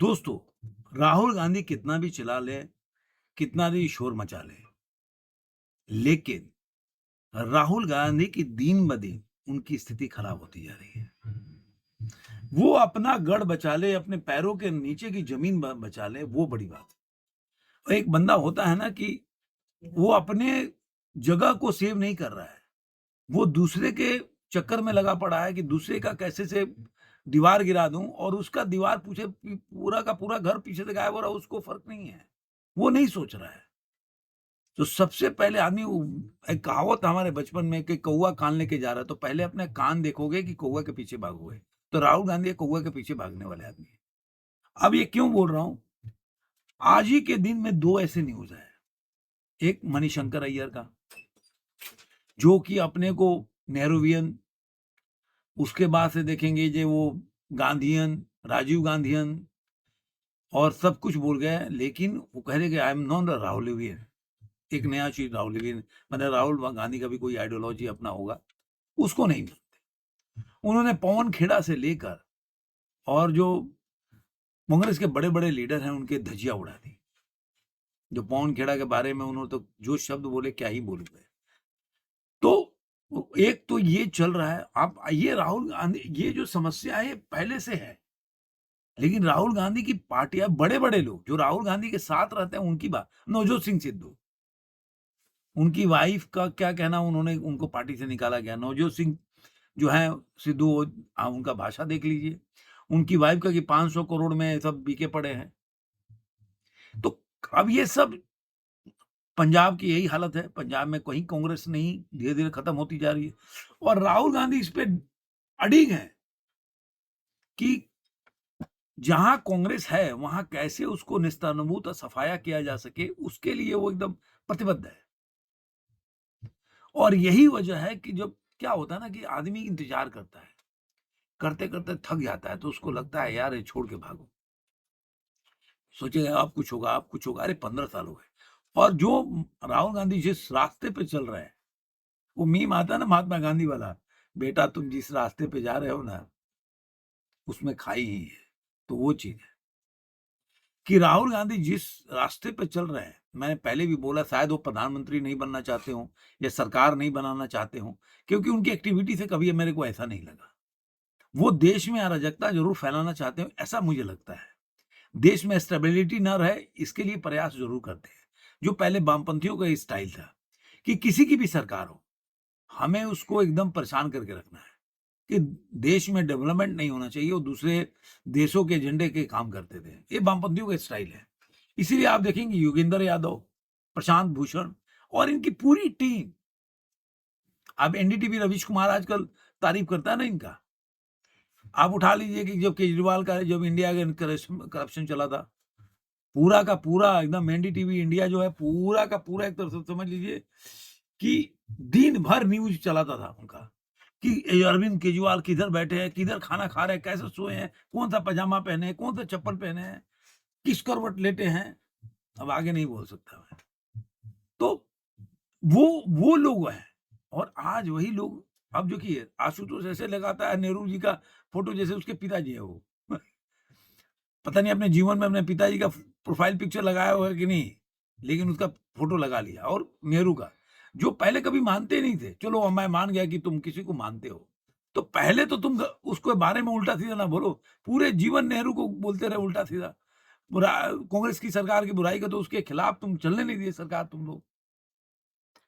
दोस्तों, राहुल गांधी कितना भी चिल्ला ले, कितना भी शोर मचा ले, लेकिन राहुल गांधी की दिन ब दिन उनकी स्थिति खराब होती जा रही है। वो अपना गढ़ बचा ले, अपने पैरों के नीचे की जमीन बचा ले, वो बड़ी बात है। एक बंदा होता है ना कि वो अपने जगह को सेव नहीं कर रहा है, वो दूसरे के चक्कर में लगा पड़ा है कि दूसरे का कैसे से दीवार गिरा दूं और उसका दीवार पूछे पूरा का पूरा घर पीछे से गायब हो रहा है, उसको फर्क नहीं है, वो नहीं सोच रहा है। तो सबसे पहले आदमी एक कहावत हमारे बचपन में कि कौवा कान लेके जा रहा है, तो पहले अपने कान देखोगे कि कौवा के पीछे भागोगे। तो राहुल गांधी एक कौवा के पीछे भागने वाले आदमी है। अब ये क्यों बोल रहा हूं? आज ही के दिन में दो ऐसे न्यूज है। एक मणिशंकर अय्यर का, जो कि अपने को नेहरूवियन, उसके बाद से देखेंगे जो वो गांधीयन, राजीव गांधीयन और सब कुछ बोल गए, लेकिन वो कह रहे कि आई एम नॉट अ राहुलवियन। एक नया चीज राहुलवियन, मैंने राहुल गांधी का भी कोई आइडियोलॉजी अपना होगा, उसको नहीं मानते। उन्होंने पवन खेड़ा से लेकर और जो कांग्रेस के बड़े-बड़े लीडर हैं, उनके धज्जियाँ उड़ा दी। जो पवन खेड़ा के बारे में उन्होंने तो जो शब्द बोले क्या ही बोलूँ मैं। तो एक तो ये चल रहा है। आप ये राहुल गांधी, ये जो समस्या है ये पहले से है, लेकिन राहुल गांधी की पार्टियाँ, बड़े-बड़े लोग जो राहुल गांधी के साथ रहते हैं उनकी बात, नवजोत सिंह सिद्धू, उनकी वाइफ का क्या कहना, उन्होंने उनको पार्टी से निकाला गया। नवजोत सिंह जो है सिद्धू, उनका भाषा देख लीजिए। उनकी वाइफ का कि 500 करोड़ में सब बिके पड़े हैं। तो अब ये सब पंजाब की यही हालत है। पंजाब में कहीं कांग्रेस नहीं, धीरे-धीरे खत्म होती जा रही है और राहुल गांधी इस पे अडिग हैं कि जहां कांग्रेस है, वहां कैसे उसको नेस्तनाबूत और सफाया किया जा सके, उसके लिए वो एकदम प्रतिबद्ध है। और यही वजह है कि जब क्या होता है ना कि आदमी इंतजार करता है, करते-करते थक जाता है, तो उसको लगता है यार ये छोड़ के भागो। सोचेगा अब कुछ होगा, अब कुछ होगा। अरे 15 साल हो गए और जो राहुल गांधी जिस रास्ते पे चल रहे हैं, वो मीम आता है ना महात्मा गांधी वाला, बेटा तुम जिस रास्ते पे जा रहे हो ना, उसमें खाई ही है। तो वो चीज़ है कि राहुल गांधी जिस रास्ते पे चल रहे हैं, मैंने पहले भी बोला शायद वो प्रधानमंत्री नहीं बनना चाहते हों या सरकार नहीं बनाना चाहते हों, क्योंकि उनकी एक्टिविटी से कभी मेरे को ऐसा नहीं लगा। वो देश में अराजकता ज़रूर फैलाना चाहते हो, ऐसा मुझे लगता है। देश में स्टेबिलिटी ना रहे, इसके लिए प्रयास ज़रूर करते हैं। जो पहले वामपंथियों का स्टाइल था कि किसी की भी सरकार हो, हमें उसको एकदम परेशान करके रखना है कि देश में डेवलपमेंट नहीं होना चाहिए, वो दूसरे देशों के एजेंडे के काम करते थे। ये वामपंथियों का स्टाइल है। इसीलिए आप देखेंगे योगेंद्र यादव, प्रशांत भूषण और इनकी पूरी टीम, अब एनडीटीवी रवीश कुमार आजकल तारीफ करता है ना इनका। आप उठा लीजिए कि जब केजरीवाल का जब इंडिया के करप्शन चला था, पूरा का पूरा एकदम एनडीटीवी इंडिया जो है पूरा का पूरा एक तरह से समझ लीजिए कि दिन भर न्यूज़ चलाता था उनका कि ये अरविंद केजरीवाल किधर बैठे हैं, किधर खाना खा रहे हैं, कैसे सोए हैं, कौन-सा पजामा पहने हैं, कौन-सा चप्पल पहने हैं, किस करवट लेटे हैं। अब आगे नहीं बोल सकता मैं। तो वो लोग हैं और आज वही लोग, अब देखिए आशुतोष ऐसे लगाता है नेहरू जी का फ़ोटो जैसे उसके पिताजी है वो। पता नहीं अपने जीवन में अपने पिताजी का प्रोफाइल पिक्चर लगाया हुआ है कि नहीं, लेकिन उसका फ़ोटो लगा लिया और नेहरू का, जो पहले कभी मानते नहीं थे। चलो अब मैं मान गया कि तुम किसी को मानते हो, तो पहले तो तुम उसके बारे में उल्टा-सीधा ना बोलो। पूरे जीवन नेहरू को बोलते रहे उल्टा-सीधा। बुरा कांग्रेस की सरकार की बुराई का तो उसके खिलाफ तुम चलने नहीं दिए सरकार तुम लोग।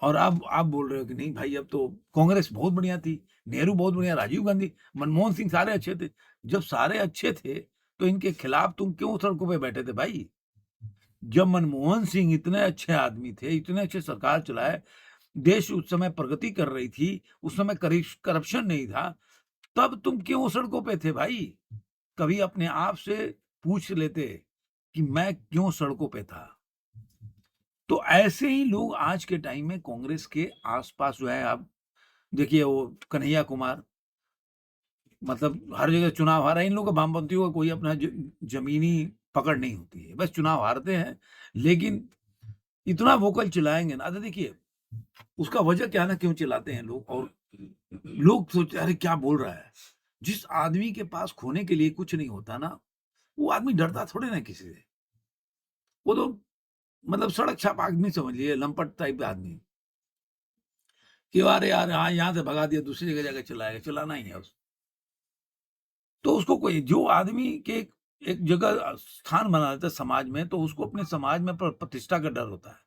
और अब आप बोल रहे हो कि नहीं भाई अब तो कांग्रेस बहुत बढ़िया थी, नेहरू बहुत बढ़िया, राजीव गांधी, मनमोहन सिंह सारे अच्छे थे। जब सारे अच्छे थे, तो इनके खिलाफ तुम क्यों सड़कों पे बैठे थे भाई? जब मनमोहन सिंह इतने अच्छे आदमी थे, इतने अच्छे सरकार चलाए, देश उस समय प्रगति कर रही थी, उस समय करप्शन नहीं था, तब तुम क्यों सड़कों पे थे भाई? कभी अपने आप से पूछ लेते कि मैं क्यों सड़कों पे था? तो ऐसे ही लोग आज के टाइम में कांग्रेस के आस-पास जो है, आप देखिए वो कन्हैया कुमार, मतलब हर जगह चुनाव हारा है। इन लोगों का, वामपंथियों का कोई अपना ज़मीनी पकड़ नहीं होती है। बस चुनाव हारते हैं, लेकिन इतना वोकल चिल्लाएँगे ना, तो देखिए उसका वजह क्या है ना, क्यों चिल्लाते हैं लोग, और लोग सोचते हैं अरे क्या बोल रहा है? जिस आदमी के पास खोने के लिए कुछ नहीं होता ना, वो आदमी डरता थोड़े ना किसी से। वो तो मतलब सड़क छाप आदमी समझ लीजिए, लंपट टाइप का आदमी, कि अरे यार हाँ, यहाँ से भगा दिया, दूसरी जगह जाके चलाएगा, चलाना ही है उसको। तो उसको कोई जो आदमी के एक जगह स्थान बना लेता है समाज में, तो उसको अपने समाज में प्रतिष्ठा का डर होता है।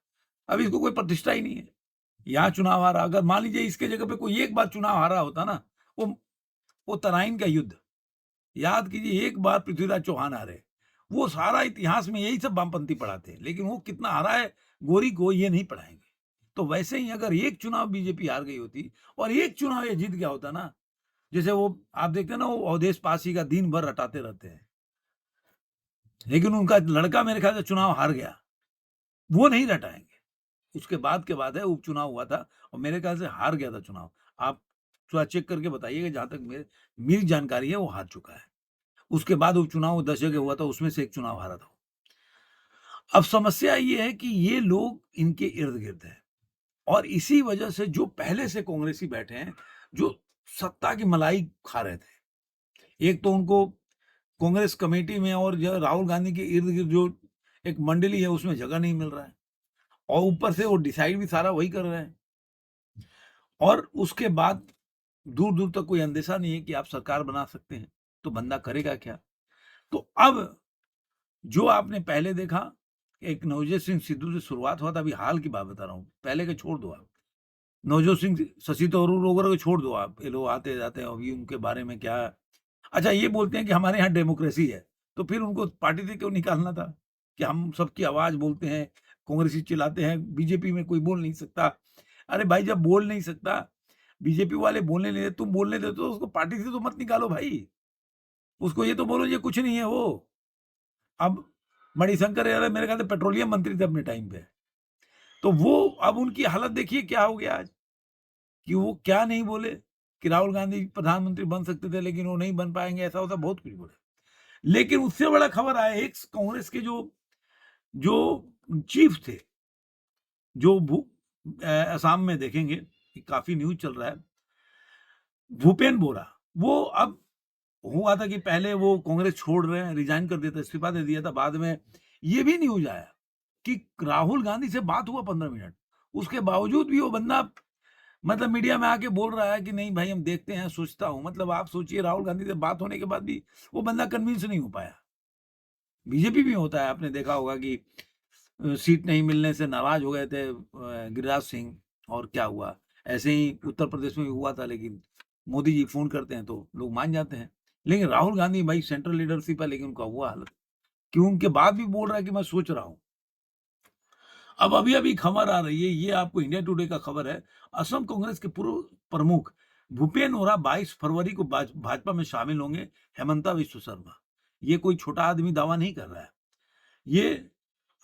अब इसको कोई प्रतिष्ठा ही नहीं है। यहाँ चुनाव हारा, अगर मान लीजिए इसके जगह पे कोई एक बार चुनाव हारा होता ना, वो वो तराइन का युद्ध, याद कीजिए, एक बार पृथ्वीराज चौहान हारे, वो सारा इतिहास में यही सब वामपंथी पढ़ाते हैं, लेकिन वो कितना हारा है गोरी को ये नहीं पढ़ाएंगे। तो वैसे ही अगर एक चुनाव बीजेपी हार गई होती और एक चुनाव ये जीत गया होता ना, जैसे वो आप देखते हैं ना, वो अवधेश पासी का दिन भर रटाते रहते हैं, लेकिन उनका लड़का मेरे ख्याल से चुनाव हार गया, वो नहीं रटाएंगे। उसके बाद के बाद है उपचुनाव हुआ था और मेरे ख्याल से हार गया था चुनाव। आप थोड़ा चेक करके बताइएगा, जहाँ तक मेरी जानकारी है वो हार चुका है। उसके बाद उपचुनाव 10 जगह हुआ था, उसमें से एक चुनाव हारा था। अब समस्या ये है कि ये लोग इनके इर्द-गिर्द हैं और इसी वजह से जो पहले से कांग्रेसी बैठे हैं, जो सत्ता की मलाई खा रहे थे। एक तो उनको कांग्रेस कमेटी में और जो राहुल गांधी के इर्द-गिर्द जो एक मंडली है, उसमें जगह नहीं मिल रहा है और ऊपर से वो डिसाइड भी सारा वही कर रहे हैं। और उसके बाद दूर-दूर तक कोई अंदेशा नहीं है कि आप सरकार बना सकते हैं, तो बंदा करेगा क्या? तो अब जो आपने पहले देखा, एक नवजोत सिंह सिद्धू से शुरुआत हुआ था, अभी हाल की बात बता रहा हूँ, पहले के छोड़ दो आप। नवजोत सिंह, शशि थरूर वगैरह को छोड़ दो आप, ये लोग आते-जाते हैं, अभी उनके बारे में क्या। अच्छा, ये बोलते हैं कि हमारे यहाँ डेमोक्रेसी है, तो फिर उनको पार्टी से क्यों निकालना था? कि हम सबकी आवाज़ बोलते हैं, कांग्रेसी चिल्लाते हैं, बीजेपी में कोई बोल नहीं सकता। अरे भाई, जब बोल नहीं सकता, बीजेपी वाले बोलने नहीं देते, तुम बोलने देते हो, तो उसको पार्टी से तो मत निकालो भाई। उसको ये तो बोलो ये कुछ नहीं है वो। अब मणिशंकर यादव मेरे ख्याल से पेट्रोलियम मंत्री थे अपने टाइम पे। तो वो, अब उनकी हालत देखिए क्या हो गया आज, कि वो क्या नहीं बोले, कि राहुल गांधी प्रधानमंत्री बन सकते थे लेकिन वो नहीं बन पाएँगे, ऐसा-वैसा बहुत कुछ बोले। लेकिन उससे बड़ा खबर आया, एक कांग्रेस के जो जो चीफ थे, जो असम में देखेंगे कि काफ़ी न्यूज़ चल रहा है, भूपेन बोरा, वो अब हुआ था कि पहले वो कांग्रेस छोड़ रहे हैं, रिज़ाइन कर दिया था, इस्तीफा दे दिया था। बाद में ये भी न्यूज़ आया कि राहुल गांधी से बात हुआ 15 मिनट। उसके बावजूद भी वो बंदा मतलब मीडिया में आके बोल रहा है कि नहीं भाई, हम देखते हैं, सोचता हूँ। मतलब आप सोचिए, राहुल गांधी से बात होने के बाद भी वो बंदा कन्विंस नहीं हो पाया। बीजेपी में होता है, आपने देखा होगा कि सीट नहीं मिलने से नाराज़ हो गए थे गिरिराज सिंह, और क्या हुआ? ऐसे ही उत्तर प्रदेश में भी हुआ था, लेकिन मोदी जी फ़ोन करते हैं तो लोग मान जाते हैं। लेकिन राहुल गांधी भाई सेंट्रल लीडरशिप है, लेकिन उनका हुआ हालत कि उनके बाद भी बोल रहा है कि मैं सोच रहा हूँ। अब अभी-अभी खबर आ रही है, ये आपको इंडिया टुडे का खबर है, असम कांग्रेस के पूर्व प्रमुख भूपेन बोरा 22 फरवरी को भाजपा में शामिल होंगे, हेमंता विश्व शर्मा। ये कोई छोटा आदमी दावा नहीं कर रहा है। ये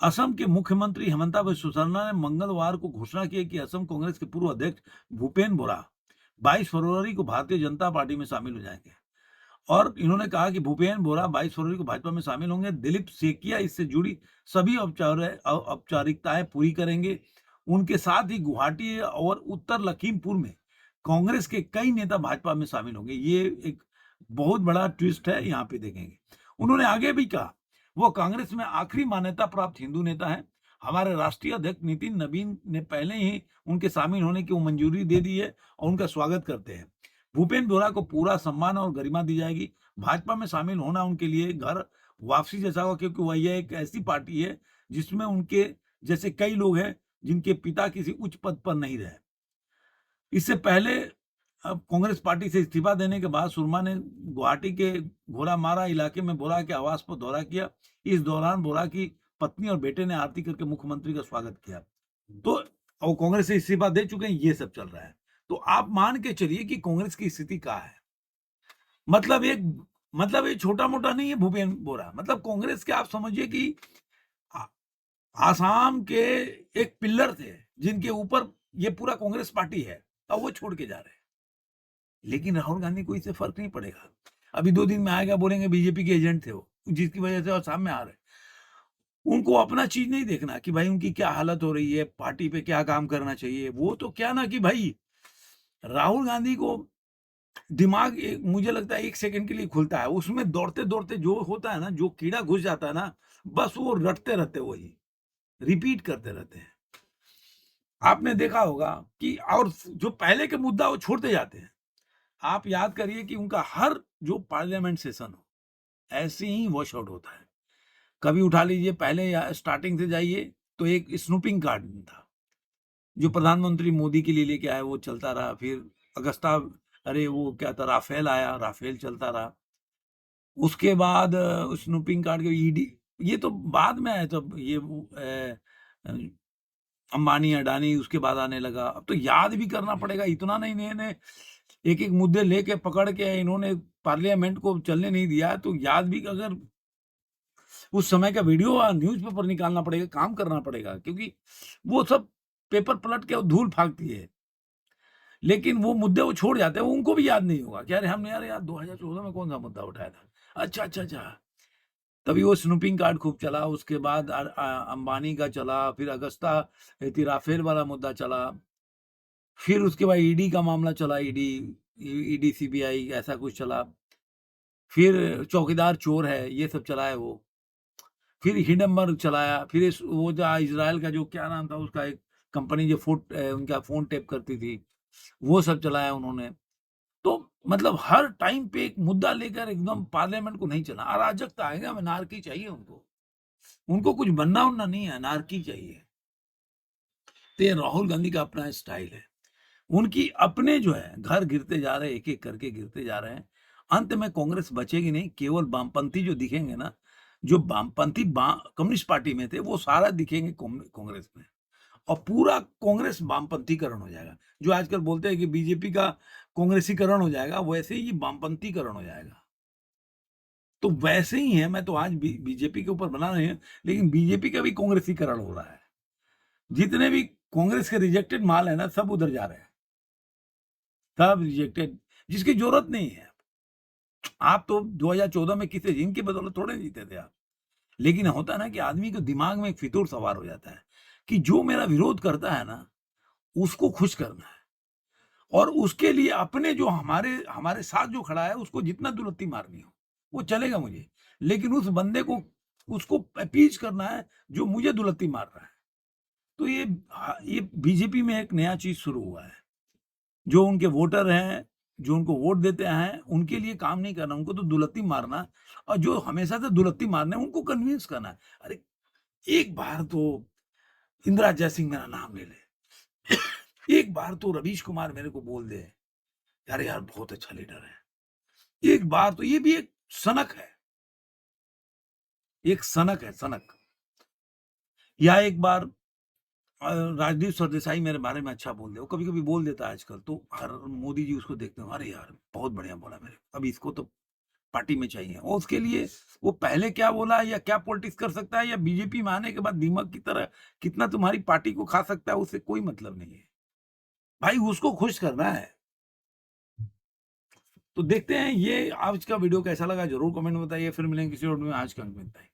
असम के मुख्यमंत्री हेमंता बिस्वा शर्मा ने मंगलवार को घोषणा की है कि असम कांग्रेस के पूर्व अध्यक्ष भूपेन बोरा 22 फरवरी को भारतीय जनता पार्टी में शामिल हो जाएंगे। और इन्होंने कहा कि भूपेन बोरा 22 फरवरी को भाजपा में शामिल होंगे। दिलीप सेकिया इससे जुड़ी सभी औपचारिकताएं पूरी करेंगे। उनके साथ ही गुवाहाटी और उत्तर लखीमपुर में कांग्रेस के कई नेता भाजपा में शामिल होंगे। ये एक बहुत बड़ा ट्विस्ट है, यहाँ पे देखेंगे। उन्होंने आगे भी कहा, वो कांग्रेस में आखिरी मान्यता प्राप्त हिंदू नेता हैं। हमारे राष्ट्रीय अध्यक्ष नितिन नवीन ने पहले ही उनके शामिल होने की मंजूरी दे दी है और उनका स्वागत करते हैं। भूपेन बोरा को पूरा सम्मान और गरिमा दी जाएगी। भाजपा में शामिल होना उनके लिए घर वापसी जैसा होगा, क्योंकि वह यह एक ऐसी पार्टी है जिसमें उनके जैसे कई लोग हैं जिनके पिता किसी उच्च पद पर नहीं रहे। इससे पहले अब कांग्रेस पार्टी से इस्तीफा देने के बाद सुरमा ने गुवाहाटी के घोड़ामारा इलाके में बोरा के आवास पर दौरा किया। इस दौरान बोरा की पत्नी और बेटे ने आरती करके मुख्यमंत्री का स्वागत किया। तो और कांग्रेस से इस्तीफा दे चुके हैं, ये सब चल रहा है। तो आप मान के चलिए कि कांग्रेस की स्थिति क्या है। मतलब एक मतलब ये छोटा-मोटा नहीं है भूपेन बोरा। मतलब कांग्रेस के आप समझिए कि आ आसाम के एक पिल्लर थे, जिनके ऊपर ये पूरा कांग्रेस पार्टी है, अब वो छोड़ के जा रहे हैं। लेकिन राहुल गांधी को इससे फ़र्क नहीं पड़ेगा। अभी 2 दिन में आएगा, बोलेंगे बीजेपी के एजेंट थे वो, जिसकी वजह से आसाम में आ रहे हैं। उनको अपना चीज़ नहीं देखना कि भाई उनकी क्या हालत हो रही है, पार्टी पे क्या काम करना चाहिए। वो तो क्या ना कि भाई राहुल गांधी को दिमाग मुझे लगता है 1 सेकंड के लिए खुलता है। उसमें दौड़ते-दौड़ते जो होता है ना, जो कीड़ा घुस जाता है ना, बस वो रटते रहते हैं वही, रिपीट करते रहते हैं। आपने देखा होगा कि और जो पहले के मुद्दा वो छोड़ते जाते हैं। आप याद करिए कि उनका हर जो पार्लियामेंट सेशन हो, ऐसे ही वॉश आउट होता है। कभी उठा लीजिए पहले या स्टार्टिंग से जाइए तो एक स्नूपिंग कार्ड था, जो प्रधानमंत्री मोदी के लिए लेके आए वो चलता रहा। फिर अगस्ता अरे वो क्या था राफेल आया, राफेल चलता रहा। उसके बाद स्नूपिंग कार्ड के ईडी ये तो बाद में आया तब ये अ, अंबानी, अडानी उसके बाद आने लगा। अब तो याद भी करना पड़ेगा, इतना नहीं इन्होंने एक-एक मुद्दे लेके पकड़ के इन्होंने पार्लियामेंट को चलने नहीं दिया, तो याद भी अगर उस समय का वीडियो न्यूज़पेपर निकालना पड़ेगा, काम करना पड़ेगा क्योंकि वो सब पेपर पलट के धूल फेंकती है। लेकिन वो मुद्दे वो छोड़ जाते हैं, उनको भी याद नहीं होगा कि अरे हमने यार 2014 में कौन-सा मुद्दा उठाया था। अच्छा, अच्छा, अच्छा। तभी वो स्नूपिंग कार्ड खूब चला, उसके बाद अंबानी का चला, फिर अगस्ता राफेल वाला मुद्दा चला। फिर उसके बाद ईडी का मामला चला, ईडी, सीबीआई ऐसा कुछ चला। फिर चौकीदार चोर है, ये सब चलाए वो। फिर हिडेनबर्ग चलाया, फिर वो जो इज़राइल का जो क्या नाम था उसका एक कंपनी जो उनका फ़ोन टैप करती थी, वो सब चलाया उन्होंने। तो मतलब हर टाइम पे एक मुद्दा लेकर एकदम पार्लियामेंट को नहीं चलना, अराजकता है, अनार्की चाहिए उनको। उनको कुछ बनना-वनना नहीं है, अनार्की चाहिए। तो ये राहुल गांधी का अपना स्टाइल है। उनकी अपने जो है घर गिरते जा रहे हैं, एक-एक करके गिरते जा रहे हैं। अंत में कांग्रेस बचेगी नहीं, केवल वामपंथी जो दिखेंगे ना, जो वामपंथी कम्युनिस्ट पार्टी में थे, वो सारा दिखेंगे कांग्रेस में और पूरा कांग्रेस वामपंथीकरण हो जाएगा। जो आजकल बोलते हैं कि बीजेपी का कांग्रेसीकरण हो जाएगा, वैसे ही वामपंथीकरण हो जाएगा। तो वैसे ही है, मैं तो आज बीजेपी के ऊपर बना रहे हैं, लेकिन बीजेपी का भी कांग्रेसीकरण हो रहा है। जितने भी कांग्रेस के रिजेक्टेड माल है ना, सब उधर जा रहे हैं। सब रिजेक्टेड जिसकी जरूरत नहीं है। आप तो 2014 में किसी जिनकी बदौलत थोड़े जीते थे आप। लेकिन होता है ना कि आदमी के दिमाग में एक फितूर सवार हो जाता है कि जो मेरा विरोध करता है ना, उसको खुश करना है और उसके लिए अपने जो हमारे हमारे साथ जो खड़ा है उसको जितना दुलत्ती मारनी हो, वो चलेगा मुझे। लेकिन उस बंदे को उसको अपीज करना है जो मुझे दुलत्ती मार रहा है। तो ये बीजेपी में एक नया चीज़ शुरू हुआ है। जो उनके वोटर हैं, जो उनको वोट देते हैं, उनके लिए काम नहीं करना, उनको तो दुलत्ती मारना और जो हमेशा से दुलत्ती मारना है, उनको कन्विंस करना है। अरे! एक बार तो इंदिरा जयसिंह मेरा नाम ले ले। एक बार तो रवीश कुमार मेरे को बोल दे, अरे यार बहुत अच्छा लीडर है। एक बार तो ये भी एक सनक है, एक सनक है, सनक। या एक बार राजदीप सरदेसाई मेरे बारे में अच्छा बोल दे, वो कभी-कभी बोल देता है आजकल, तो हर मोदी जी उसको देखते हैं, अरे यार! बहुत बढ़िया बोला मेरे को, अब इसको तो पार्टी में चाहिए और उसके लिए वो पहले क्या बोला या क्या पॉलिटिक्स कर सकता है या बीजेपी में आने के बाद दीमक की तरह कितना तुम्हारी पार्टी को खा सकता है, उससे कोई मतलब नहीं है। भाई उसको खुश करना है। तो देखते हैं ये आज का वीडियो कैसा लगा ज़रूर कमेंट में बताइए। फिर मिलेंगे किसी और वीडियो में। आज का अंक में इतना ही।